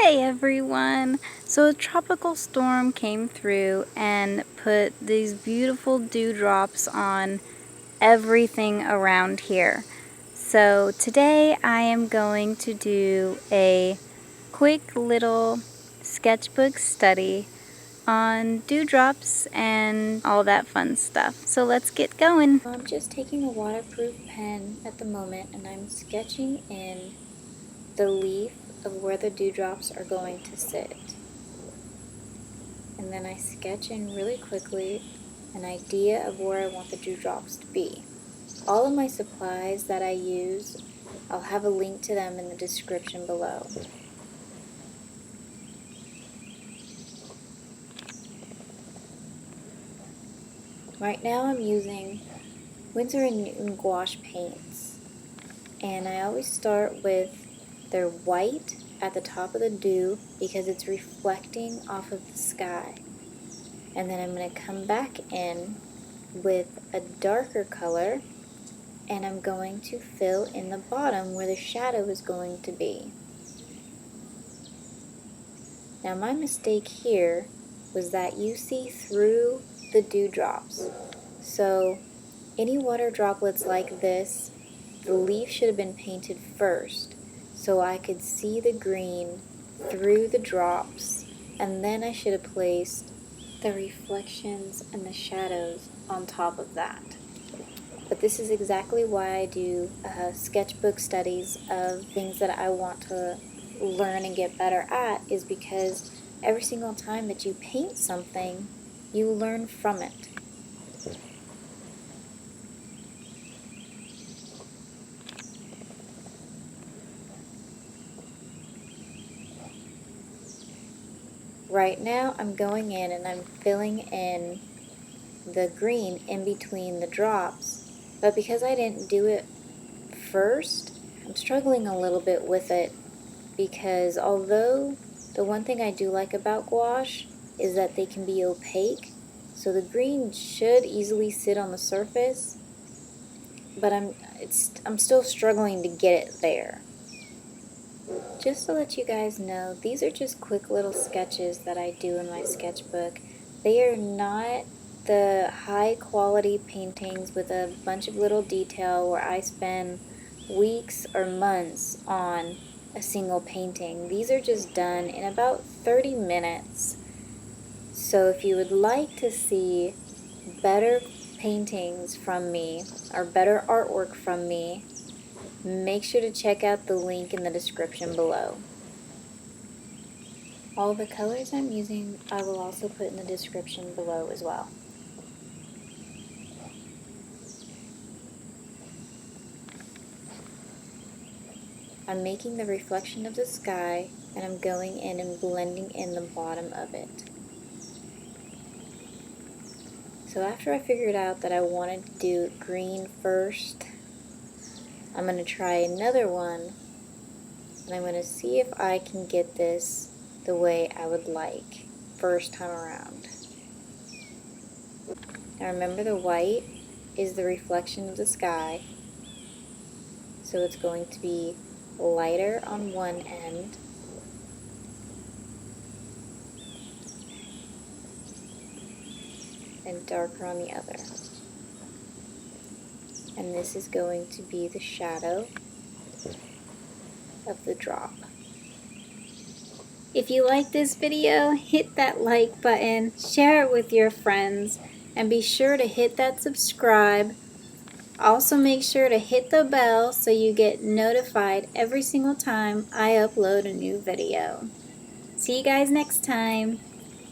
Hey everyone! So a tropical storm came through and put these beautiful dewdrops on everything around here. So today I am going to do a quick little sketchbook study on dewdrops and all that fun stuff. So let's get going. I'm just taking a waterproof pen at the moment and I'm sketching in the leaf of where the dewdrops are going to sit. And then I sketch in really quickly an idea of where I want the dewdrops to be. All of my supplies that I use, I'll have a link to them in the description below. Right now I'm using Winsor Newton Gouache paints, and I always start with their white at the top of the dew because it's reflecting off of the sky. And then I'm going to come back in with a darker color and I'm going to fill in the bottom where the shadow is going to be. Now my mistake here was that you see through the dewdrops. So any water droplets like this, the leaf should have been painted first so I could see the green through the drops, and then I should have placed the reflections and the shadows on top of that. But this is exactly why I do sketchbook studies of things that I want to learn and get better at, is because every single time that you paint something, you learn from it. Right now I'm going in and I'm filling in the green in between the drops, but because I didn't do it first, I'm struggling a little bit with it, because although the one thing I do like about gouache is that they can be opaque, so the green should easily sit on the surface, but I'm still struggling to get it there. Just to let you guys know, these are just quick little sketches that I do in my sketchbook. They are not the high quality paintings with a bunch of little detail where I spend weeks or months on a single painting. These are just done in about 30 minutes. So if you would like to see better paintings from me or better artwork from me, make sure to check out the link in the description below. All the colors I'm using I will also put in the description below as well. I'm making the reflection of the sky and I'm going in and blending in the bottom of it. So after I figured out that I wanted to do green first, I'm going to try another one and I'm going to see if I can get this the way I would like first time around. Now remember, the white is the reflection of the sky, so it's going to be lighter on one end and darker on the other. And this is going to be the shadow of the drop. If you like this video, hit that like button, share it with your friends, and be sure to hit that subscribe. Also make sure to hit the bell so you get notified every single time I upload a new video. See you guys next time.